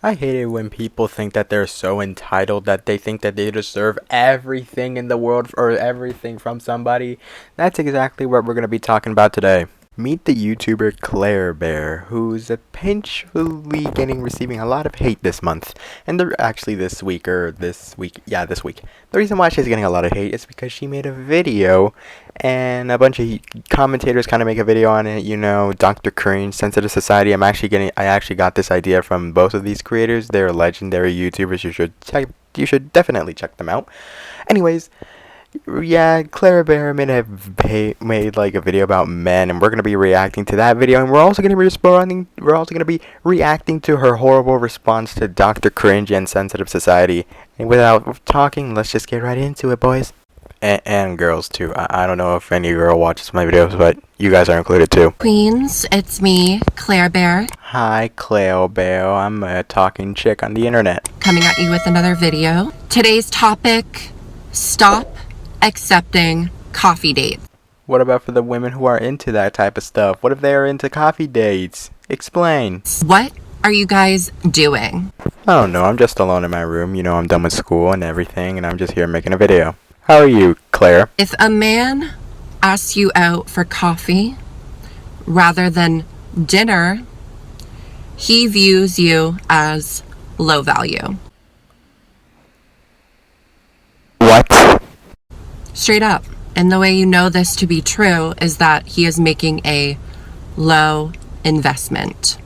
I hate it when people think that they're so entitled that they think that they deserve everything in the world or everything from somebody. That's exactly what we're going to be talking about today. Meet the YouTuber Claire Bear, who's potentially receiving a lot of hate this month. And they're actually this week. The reason why she's getting a lot of hate is because she made a video and a bunch of commentators kind of make a video on it. You know, Dr. Cringe, Sensitive Society. I actually got this idea from both of these creators. They're legendary YouTubers. You should definitely check them out. Anyways, yeah, Clara Bear made a video about men, and we're gonna be reacting to that video, and we're also gonna be reacting to her horrible response to Dr. Cringe and Sensitive Society. And without talking, let's just get right into it, boys. And girls too. I don't know if any girl watches my videos, but you guys are included too. Queens, it's me, Claire Bear. Hi, Claire Bear. I'm a talking chick on the internet. Coming at you with another video. Today's topic: stop accepting coffee dates. What about for the women who are into that type of stuff? What if they are into coffee dates? Explain. What are you guys doing? I don't know. I'm just alone in my room. You know, I'm done with school and everything, and I'm just here making a video. How are you, Claire? If a man asks you out for coffee rather than dinner, he views you as low value. What? Straight up. And the way you know this to be true is that he is making a low investment.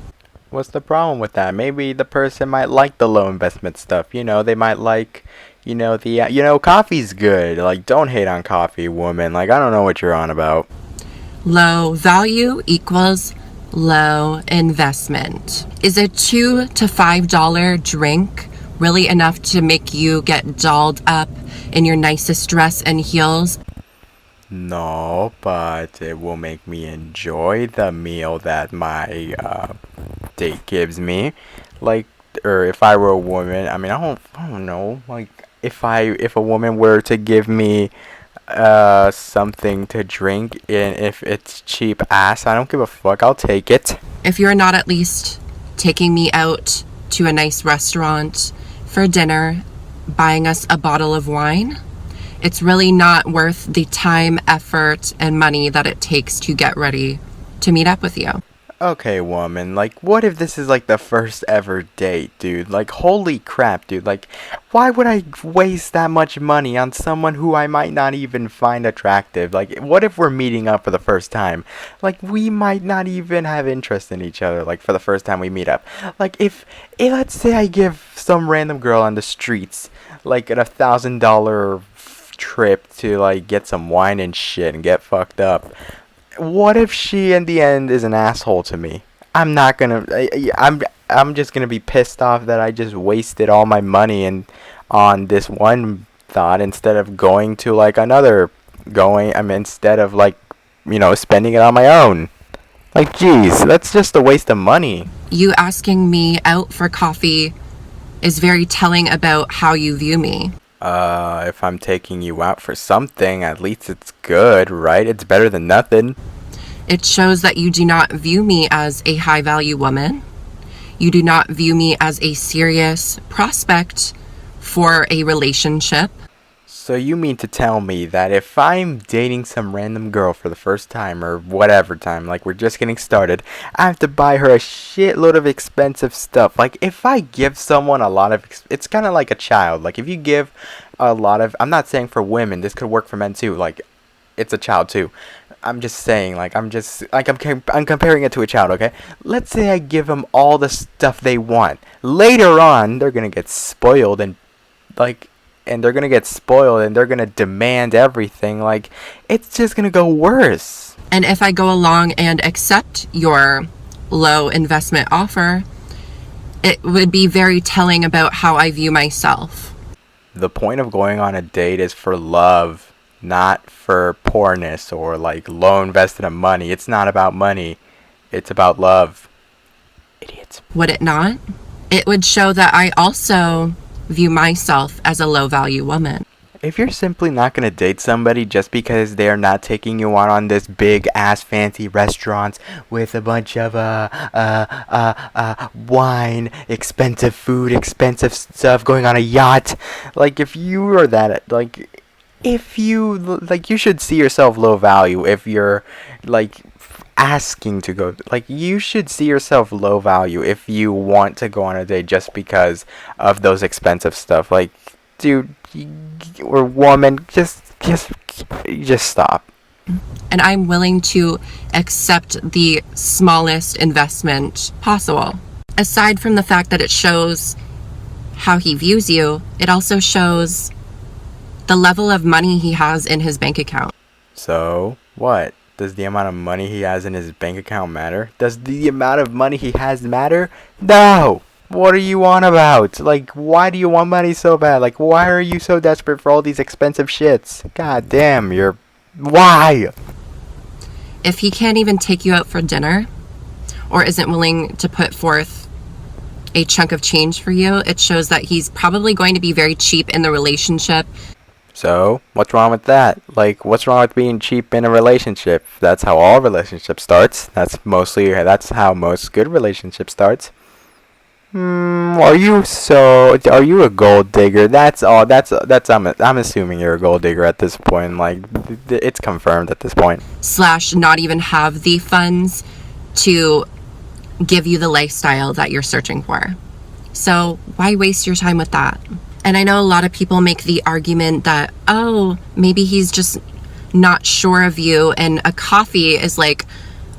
What's the problem with that? Maybe the person might like the low investment stuff. You know, they might like, coffee's good. Like, don't hate on coffee, woman. Like, I don't know what you're on about. Low value equals low investment. Is a $2 to $5 drink really enough to make you get dolled up in your nicest dress and heels? No, but it will make me enjoy the meal that my date gives me. Like, or if I were a woman, I mean, I don't know. Like, if a woman were to give me something to drink, and if it's cheap ass, I don't give a fuck. I'll take it. If you're not at least taking me out to a nice restaurant for dinner, buying us a bottle of wine, it's really not worth the time, effort, and money that it takes to get ready to meet up with you. Okay, woman, like, what if this is, like, the first ever date, dude? Like, holy crap, dude. Like, why would I waste that much money on someone who I might not even find attractive? Like, what if we're meeting up for the first time? Like, we might not even have interest in each other, like, for the first time we meet up. Like, if let's say I give some random girl on the streets, like, a $1,000 trip to, like, get some wine and shit and get fucked up. What if she in the end is an asshole to me? I'm just gonna be pissed off that I just wasted all my money on this one thought instead of going to like instead of like, spending it on my own. Like, geez, that's just a waste of money. You asking me out for coffee is very telling about how you view me. If I'm taking you out for something, at least it's good, right? It's better than nothing. It shows that you do not view me as a high-value woman. You do not view me as a serious prospect for a relationship. So you mean to tell me that if I'm dating some random girl for the first time or whatever time, like we're just getting started, I have to buy her a shitload of expensive stuff? Like, if I give someone a lot of, it's kind of like a child. Like, if you give a lot of, I'm not saying for women, this could work for men too. Like, it's a child too. I'm just saying, like, I'm comparing it to a child, okay? Let's say I give them all the stuff they want. Later on, they're gonna get spoiled and they're gonna demand everything. Like, it's just gonna go worse. And if I go along and accept your low investment offer, it would be very telling about how I view myself. The point of going on a date is for love, not for poorness or like low invested in money. It's not about money. It's about love. Idiots. Would it not? It would show that I also view myself as a low value woman. If you're simply not gonna date somebody just because they're not taking you out on this big ass fancy restaurants with a bunch of wine, expensive food, expensive stuff, going on a yacht, like if you are that, like if you like, you should see yourself low value if you're like asking to go, like you should see yourself low value if you want to go on a date just because of those expensive stuff. Like, dude, or woman, just stop. And I'm willing to accept the smallest investment possible. Aside from the fact that it shows how he views you, it also shows the level of money he has in his bank account. So what? Does the amount of money he has in his bank account matter? Does the amount of money he has matter? No! What are you on about? Like, why do you want money so bad? Like, why are you so desperate for all these expensive shits? God damn, why? If he can't even take you out for dinner, or isn't willing to put forth a chunk of change for you, it shows that he's probably going to be very cheap in the relationship. So, what's wrong with that? Like, what's wrong with being cheap in a relationship? That's how all relationships starts. That's how most good relationships starts. Are you a gold digger? That's all. I'm assuming you're a gold digger at this point. Like, it's confirmed at this point. / not even have the funds to give you the lifestyle that you're searching for. So why waste your time with that? And I know a lot of people make the argument that, oh, maybe he's just not sure of you, and a coffee is like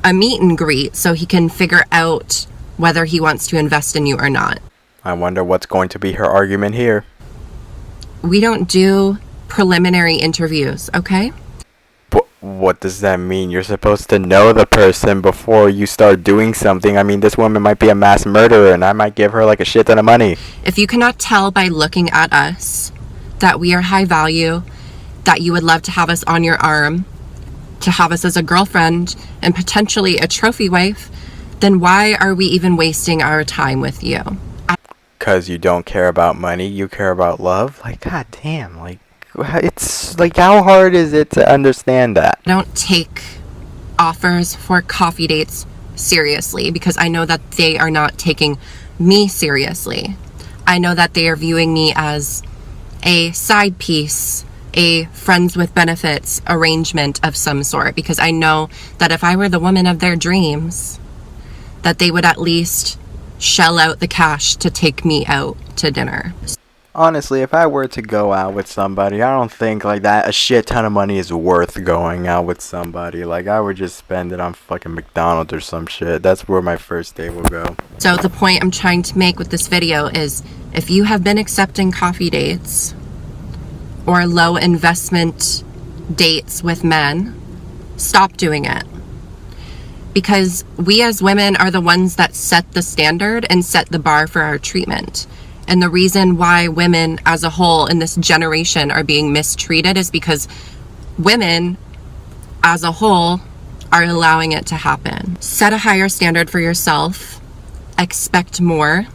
a meet and greet so he can figure out whether he wants to invest in you or not. I wonder what's going to be her argument here. We don't do preliminary interviews, okay? What does that mean? You're supposed to know the person before you start doing something. I mean, this woman might be a mass murderer, and I might give her like a shit ton of money. If you cannot tell by looking at us that we are high value, that you would love to have us on your arm, to have us as a girlfriend and potentially a trophy wife, then why are we even wasting our time with you? Because you don't care about money, you care about love? Like, god damn, like, it's like, how hard is it to understand that? I don't take offers for coffee dates seriously because I know that they are not taking me seriously. I know that they are viewing me as a side piece, a friends with benefits arrangement of some sort, because I know that if I were the woman of their dreams, that they would at least shell out the cash to take me out to dinner. Honestly, if I were to go out with somebody, I don't think like that a shit ton of money is worth going out with somebody. Like, I would just spend it on fucking McDonald's or some shit. That's where my first date will go. So the point I'm trying to make with this video is, if you have been accepting coffee dates or low investment dates with men, stop doing it. Because we as women are the ones that set the standard and set the bar for our treatment. And the reason why women as a whole in this generation are being mistreated is because women as a whole are allowing it to happen. Set a higher standard for yourself, expect more,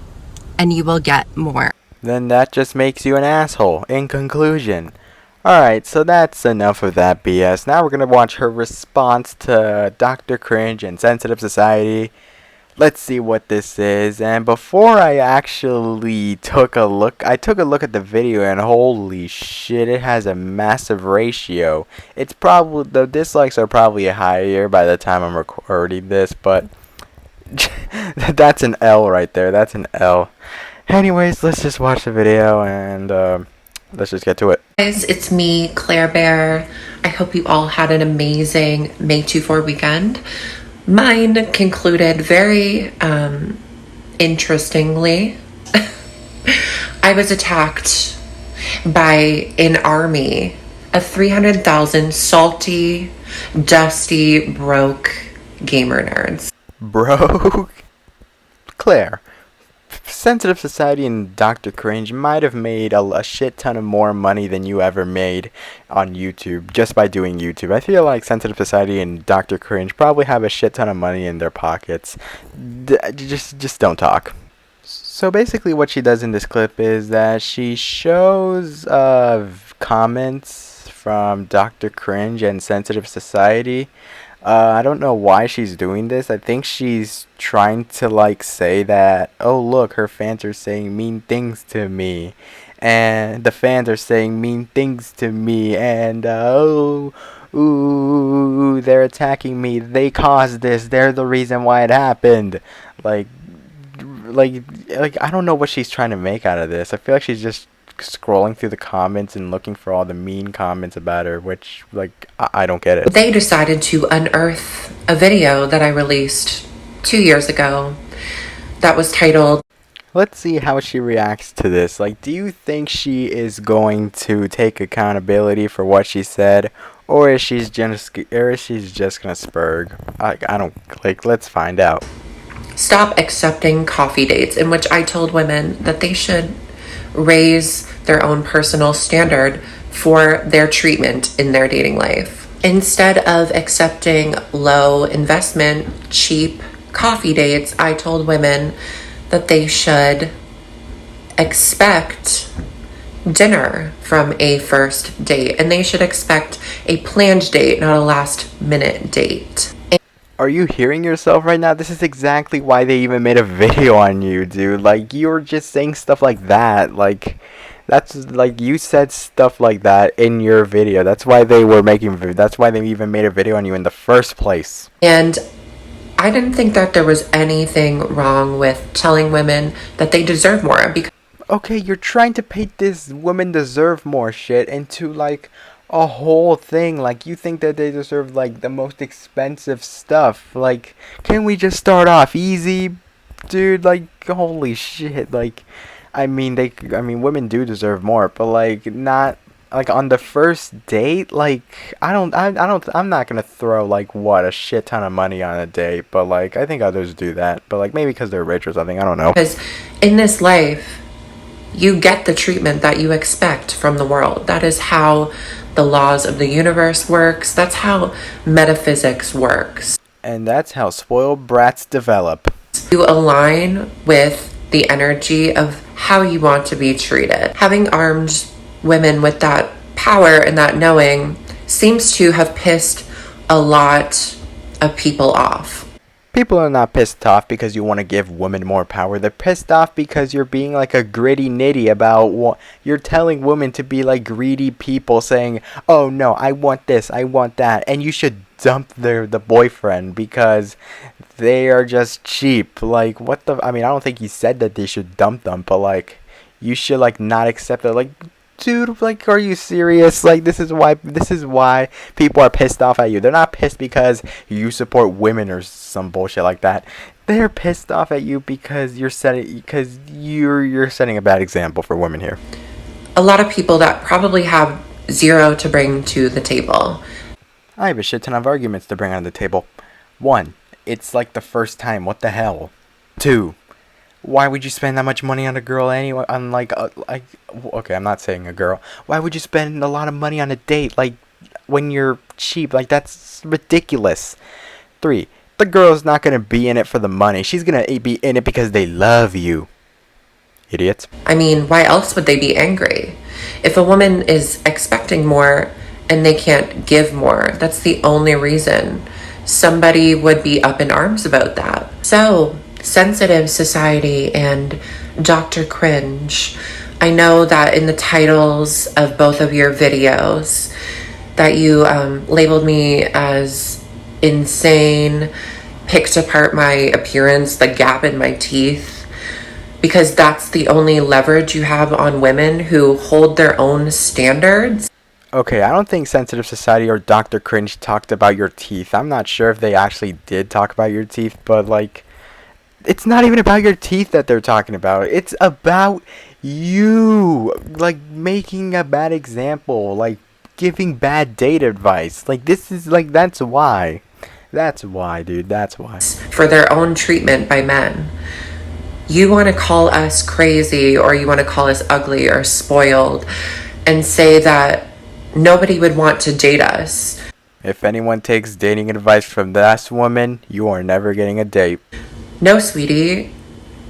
and you will get more. Then that just makes you an asshole, in conclusion. Alright, so that's enough of that BS. Now we're gonna watch her response to Dr. Cringe and Sensitive Society. Let's see what this is. And before I actually took a look at the video, and holy shit, it has a massive ratio. It's probably, the dislikes are probably higher by the time I'm recording this, but that's an L right there. That's an L. Anyways, let's just watch the video and let's just get to it. Guys, it's me, Claire Bear. I hope you all had an amazing May 24 weekend. Mine concluded very interestingly. I was attacked by an army of 300,000 salty, dusty, broke gamer nerds. Broke? Claire, Sensitive Society and Dr. Cringe might have made a shit ton of more money than you ever made on YouTube just by doing YouTube. I feel like Sensitive Society and Dr. Cringe probably have a shit ton of money in their pockets. Just don't talk. So basically what she does in this clip is that she shows comments from Dr. Cringe and Sensitive Society. I don't know why she's doing this. I think she's trying to like say that, oh look, her fans are saying mean things to me. And the fans are saying mean things to me, and oh, ooh, they're attacking me. They caused this. They're the reason why it happened. Like, like I don't know what she's trying to make out of this. I feel like she's just scrolling through the comments and looking for all the mean comments about her, which like I don't get it. They decided to unearth a video that I released 2 years ago that was titled, Let's see how she reacts to this. Like, do you think she is going to take accountability for what she said, or is she's just gonna spurg? I don't like. Let's find out. Stop Accepting Coffee Dates, in which I told women that they should raise their own personal standard for their treatment in their dating life. Instead of accepting low investment, cheap coffee dates, I told women that they should expect dinner from a first date, and they should expect a planned date, not a last minute date. Are you hearing yourself right now? This is exactly why they even made a video on you, dude. Like, you were just saying stuff like that. Like, that's like you said stuff like that in your video. That's why they were that's why they even made a video on you in the first place. And I didn't think that there was anything wrong with telling women that they deserve more, because Okay, you're trying to paint this women deserve more shit into like a whole thing. Like, you think that they deserve like the most expensive stuff. Like, can we just start off easy, dude? Like, holy shit. Like, I mean women do deserve more, but like not like on the first date. Like, I'm not gonna throw like what a shit ton of money on a date, but like I think others do that, but like maybe because they're rich or something. I don't know. because in this life, you get the treatment that you expect from the world. That is how the laws of the universe works. That's how metaphysics works. And that's how spoiled brats develop. You align with the energy of how you want to be treated. Having armed women with that power and that knowing seems to have pissed a lot of people off. People are not pissed off because you want to give women more power. They're pissed off because you're being like a gritty nitty about you're telling women to be like greedy people, saying, oh no, I want this, I want that, and you should dump the boyfriend because they are just cheap. Like, what the, I mean, I don't think he said that they should dump them, but like you should like not accept it. Like, dude, like, are you serious? Like, this is why people are pissed off at you. They're not pissed because you support women or some bullshit like that. They're pissed off at you because you're setting a bad example for women here. A lot of people that probably have zero to bring to the table. I have a shit ton of arguments to bring on the table. 1, it's like the first time. What the hell? 2, why would you spend that much money on a girl anyway? On like okay, I'm not saying a girl. Why would you spend a lot of money on a date? Like, when you're cheap, like that's ridiculous. 3, the girl's not gonna be in it for the money. She's gonna be in it because they love you. Idiots. I mean, why else would they be angry? If a woman is expecting more and they can't give more, that's the only reason somebody would be up in arms about that. So, Sensitive Society and Dr. Cringe, I know that in the titles of both of your videos that you labeled me as insane, picked apart my appearance, the gap in my teeth, because that's the only leverage you have on women who hold their own standards. Okay, I don't think Sensitive Society or Dr. Cringe talked about your teeth. I'm not sure if they actually did talk about your teeth, but like, it's not even about your teeth that they're talking about. It's about you, like, making a bad example, like giving bad date advice. Like, this is like, that's why, dude, that's why. For their own treatment by men. You want to call us crazy, or you want to call us ugly or spoiled, and say that nobody would want to date us. If anyone takes dating advice from this woman, you are never getting a date. No, sweetie,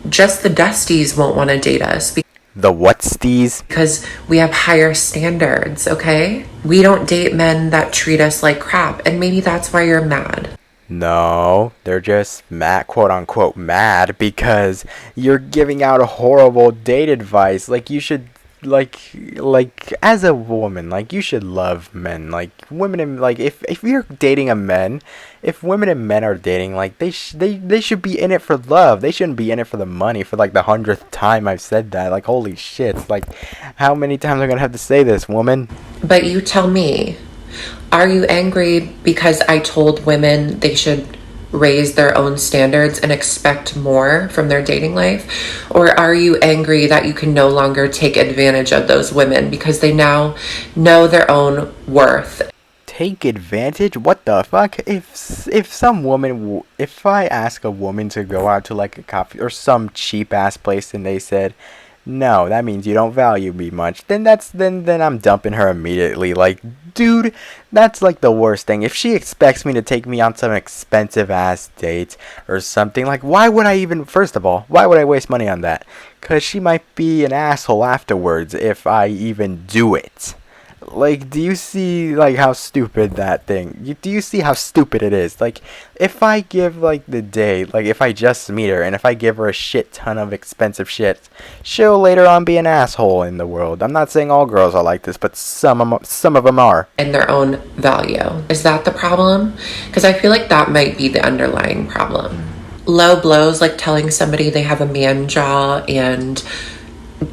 Just the dusties won't want to date us The whatsties? because we have higher standards, okay? We don't date men that treat us like crap, and maybe that's why you're mad. No, they're just mad, quote unquote, mad because you're giving out a horrible date advice. Like you should, like as a woman, like you should love men. Like women and like if you're dating a man, if women and men are dating, like they should be in it for love. They shouldn't be in it for the money. For like the 100th time I've said that. Like holy shit! Like how many times am I gonna have to say this, woman? But you tell me, are you angry because I told women they should raise their own standards and expect more from their dating life? Or are you angry that you can no longer take advantage of those women because they now know their own worth? Take advantage? What the fuck? If some woman, if I ask a woman to go out to like a coffee or some cheap ass place and they said, no, that means you don't value me much, then then I'm dumping her immediately. Like, dude, that's like the worst thing. If she expects me to take me on some expensive ass date or something, like why would I even, first of all, why would I waste money on that? Cause she might be an asshole afterwards if I even do it. Like, do you see like how stupid that thing? Do you see how stupid it is? Like, if I give like the date, like if I just meet her and if I give her a shit ton of expensive shit, she'll later on be an asshole in the world. I'm not saying all girls are like this, but some of them are. And their own value. Is that the problem? Because I feel like that might be the underlying problem. Low blows, like telling somebody they have a man jaw and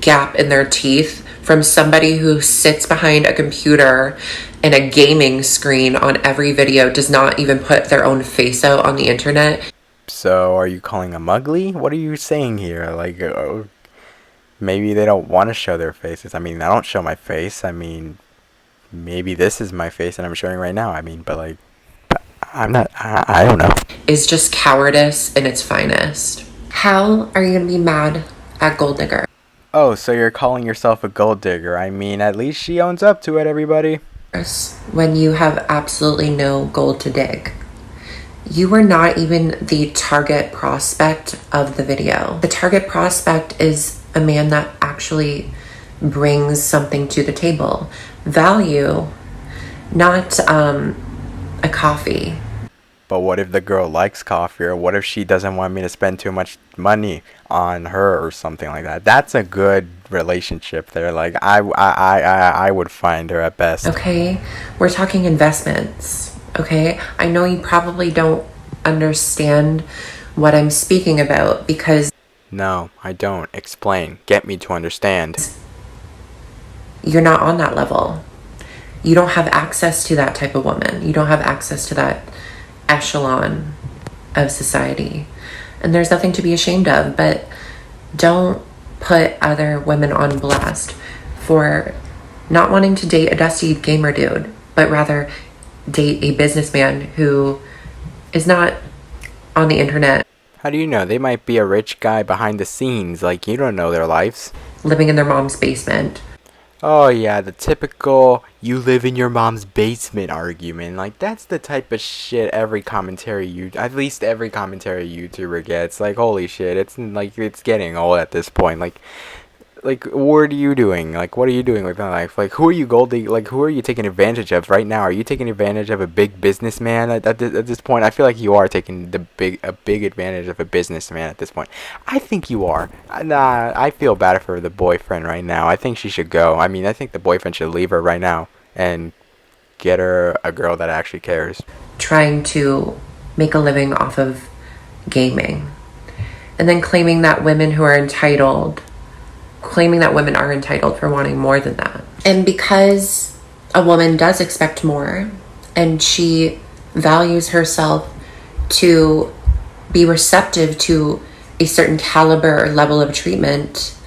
gap in their teeth, from somebody who sits behind a computer and a gaming screen on every video, does not even put their own face out on the internet. So, are you calling them ugly? What are you saying here? Like, maybe they don't want to show their faces. I mean, I don't show my face. I mean, maybe this is my face and I'm showing right now. I mean, but like, I'm not, I don't know. Is just cowardice in its finest. How are you going to be mad at Gold Digger? Oh, so you're calling yourself a gold digger. I mean, at least she owns up to it, everybody. When you have absolutely no gold to dig. You were not even the target prospect of the video. The target prospect is a man that actually brings something to the table. Value, not a coffee. But what if the girl likes coffee, or what if she doesn't want me to spend too much money on her or something like that? That's a good relationship there. Like I would find her at best. Okay, we're talking investments. Okay, I know you probably don't understand what I'm speaking about because No, I don't. Explain. Get me to understand. you're not on that level. You don't have access to that type of woman. You don't have access to that echelon of society. And there's nothing to be ashamed of, but don't put other women on blast for not wanting to date a dusty gamer dude, but rather date a businessman who is not on the internet. How do you know? They might be a rich guy behind the scenes. Like, you don't know their lives. Living in their mom's basement. Oh yeah, the typical you live in your mom's basement argument. Like that's the type of shit every commentary at least every commentary YouTuber gets. Like holy shit, it's like it's getting old at this point. Like what are you doing? Like what are you doing with my life? Like who are you golding? Like who are you taking advantage of right now? Are you taking advantage of a big businessman at this point? I feel like you are taking a big advantage of a businessman at this point. I think you are. Nah, I feel bad for the boyfriend right now. I think she should go. I mean, I think the boyfriend should leave her right now and get her a girl that actually cares. Trying to make a living off of gaming. And then claiming that women are entitled for wanting more than that. And because a woman does expect more and she values herself to be receptive to a certain caliber or level of treatment,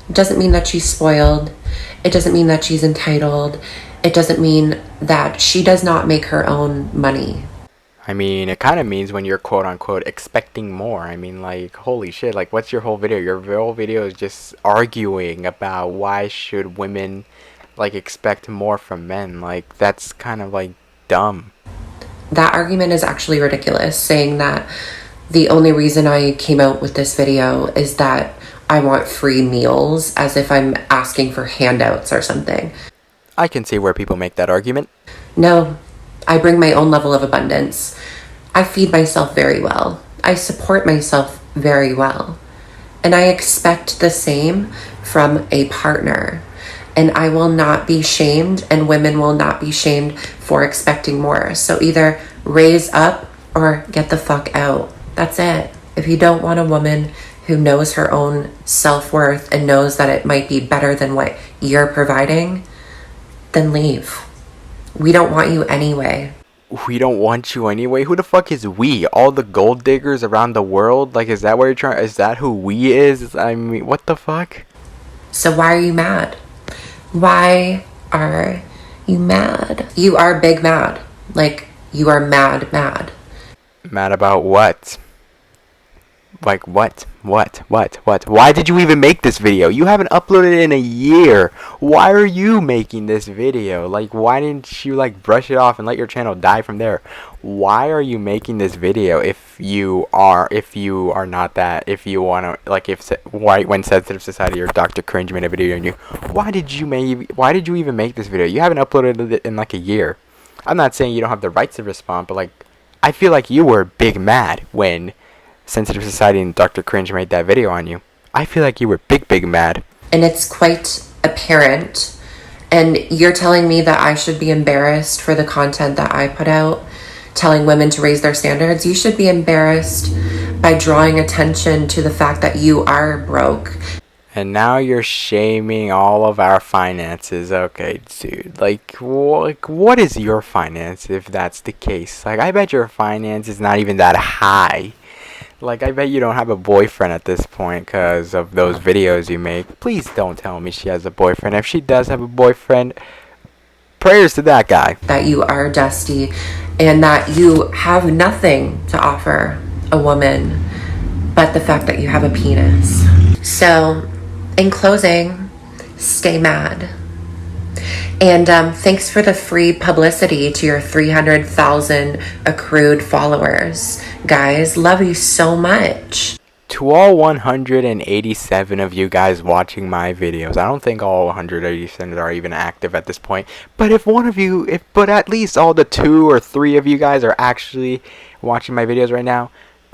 it doesn't mean that she's spoiled. It doesn't mean that she's entitled. It doesn't mean that she does not make her own money. I mean, it kind of means when you're quote-unquote expecting more. I mean, like, holy shit, like, what's your whole video? Your whole video is just arguing about why should women, like, expect more from men. Like, that's kind of, like, dumb. That argument is actually ridiculous, saying that The only reason I came out with this video is that I want free meals, as if I'm asking for handouts or something. I can see where people make that argument. No, I bring my own level of abundance. I feed myself very well. I support myself very well. And I expect the same from a partner. And I will not be shamed, and women will not be shamed for expecting more. So either raise up or get the fuck out. That's it. If you don't want a woman who knows her own self-worth and knows that it might be better than what you're providing, then leave. We don't want you anyway. We don't want you anyway? Who the fuck is we? All the gold diggers around the world? Like, is that what you're trying? Is that who we is? I mean, what the fuck? So why are you mad? Why are you mad? You are big mad. Like, you are mad. Mad about what? Like, what? Why did you even make this video? You haven't uploaded it in a year. Why are you making this video? Like, why didn't you, like, brush it off and let your channel die from there? Why are you making this video if you are not that, if you want to, like, when Sensitive Society or Dr. Cringe made a video on you, why did you even make this video? You haven't uploaded it in, like, a year. I'm not saying you don't have the rights to respond, but, like, I feel like you were big mad when Sensitive Society and Dr. Cringe made that video on you. I feel like you were big mad. And it's quite apparent. And you're telling me that I should be embarrassed for the content that I put out, telling women to raise their standards. You should be embarrassed by drawing attention to the fact that you are broke. And now you're shaming all of our finances. Okay, dude. Like, what is your finance if that's the case? Like, I bet your finance is not even that high. Like, I bet you don't have a boyfriend at this point because of those videos you make. Please don't tell me she has a boyfriend. If she does have a boyfriend, prayers to that guy. That you are dusty and that you have nothing to offer a woman but the fact that you have a penis. So, in closing, stay mad. And thanks for the free publicity to your 300,000 accrued followers. Guys, love you so much. To all 187 of you guys watching my videos, I don't think all 187 are even active at this point, but but at least all the 2 or 3 of you guys are actually watching my videos right now,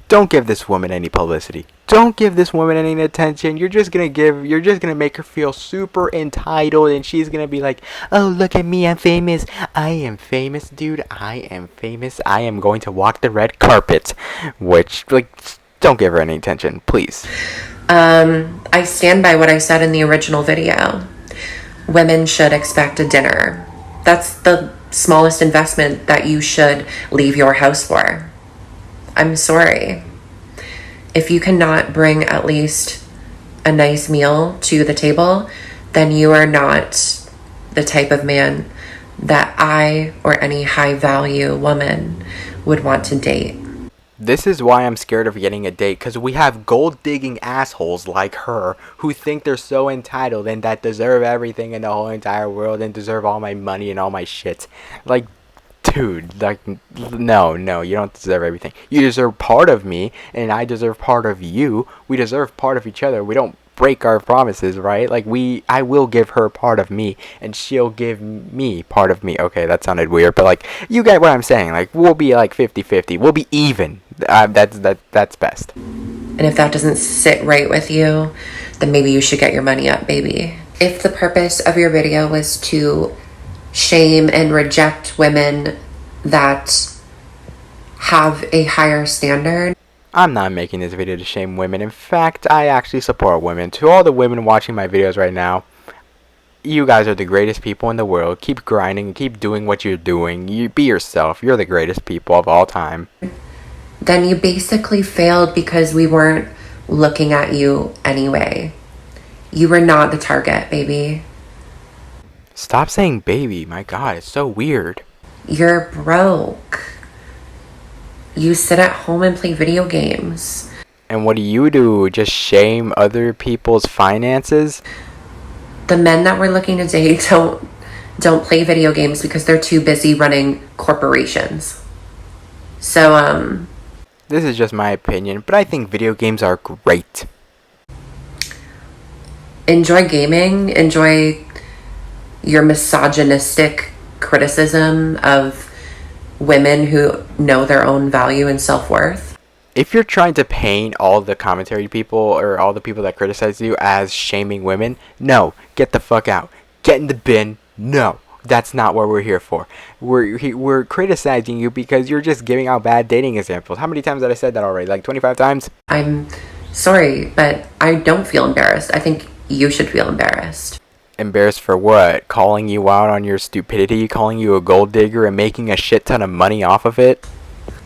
don't give this woman any publicity. Don't give this woman any attention. You're just gonna make her feel super entitled, and she's gonna be like, oh, look at me, I'm famous. I am famous, dude. I am famous. I am going to walk the red carpet. Which, like, don't give her any attention, please. I stand by what I said in the original video. Women should expect a dinner. That's the smallest investment that you should leave your house for. I'm sorry. If you cannot bring at least a nice meal to the table, then you are not the type of man that I or any high value woman would want to date. This is why I'm scared of getting a date, because we have gold-digging assholes like her who think they're so entitled and that deserve everything in the whole entire world and deserve all my money and all my shit. Like, dude, like, no, you don't deserve everything. You deserve part of me, and I deserve part of you. We deserve part of each other. We don't break our promises, right? Like, I will give her part of me, and she'll give me part of me. Okay, that sounded weird, but, like, you get what I'm saying. Like, we'll be, like, 50-50. We'll be even. That's best. And if that doesn't sit right with you, then maybe you should get your money up, baby. If the purpose of your video was to shame and reject women that have a higher standard, I'm not making this video to shame women. In fact, I actually support women. To all the women watching my videos right now, you guys are the greatest people in the world. Keep grinding, keep doing what you're doing. You be yourself. You're the greatest people of all time. Then you basically failed because we weren't looking at you anyway. You were not the target, baby. Stop saying baby. My God, it's so weird. You're broke. You sit at home and play video games. And what do? Just shame other people's finances? The men that we're looking to date don't play video games because they're too busy running corporations. So, This is just my opinion, but I think video games are great. Enjoy gaming, enjoy your misogynistic criticism of women who know their own value and self-worth. If you're trying to paint all the commentary people or all the people that criticize you as shaming women, no, get the fuck out. Get in the bin. No, that's not what we're here for. We're criticizing you because you're just giving out bad dating examples. How many times have I said that already? Like 25 times? I'm sorry, but I don't feel embarrassed. I think you should feel embarrassed. Embarrassed for what? Calling you out on your stupidity, calling you a gold digger, and making a shit ton of money off of it?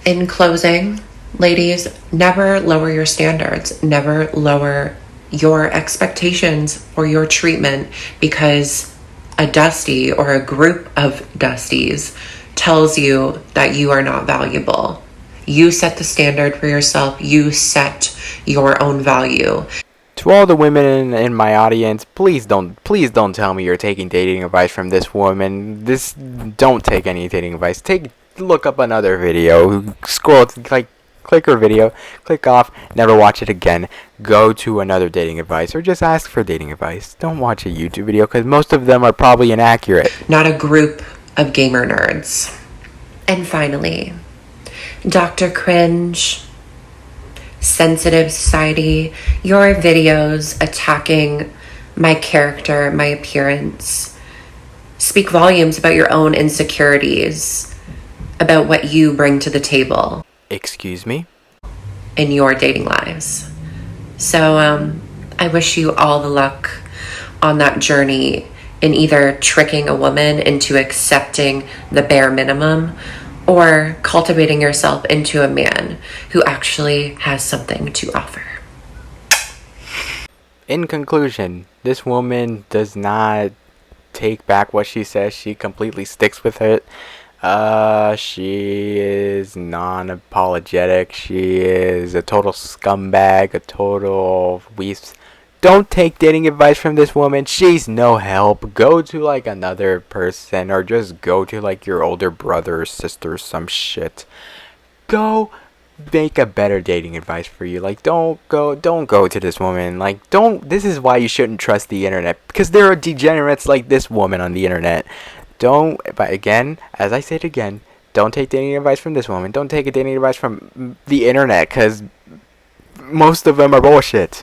In closing, ladies, never lower your standards. Never lower your expectations or your treatment because a dusty or a group of dusties tells you that you are not valuable. You set the standard for yourself. You set your own value. To all the women in my audience, please don't tell me you're taking dating advice from this woman. Don't take any dating advice. Look up another video. Scroll, click her video, click off, never watch it again. Go to another dating advice or just ask for dating advice. Don't watch a YouTube video because most of them are probably inaccurate. Not a group of gamer nerds. And finally, Dr. Cringe, Sensitive Society, your videos attacking my character, my appearance, speak volumes about your own insecurities, about what you bring to the table. Excuse me? In your dating lives. So I wish you all the luck on that journey in either tricking a woman into accepting the bare minimum or cultivating yourself into a man who actually has something to offer. In conclusion, this woman does not take back what she says. She completely sticks with it. She is non-apologetic. She is a total scumbag, a total weasel. Don't take dating advice from this woman. She's no help. Go to another person or just go to your older brother or sister or some shit. Go make a better dating advice for you. Don't go to this woman. This is why you shouldn't trust the internet, because there are degenerates like this woman on the internet. But again, as I said again, don't take dating advice from this woman. Don't take dating advice from the internet, because most of them are bullshit.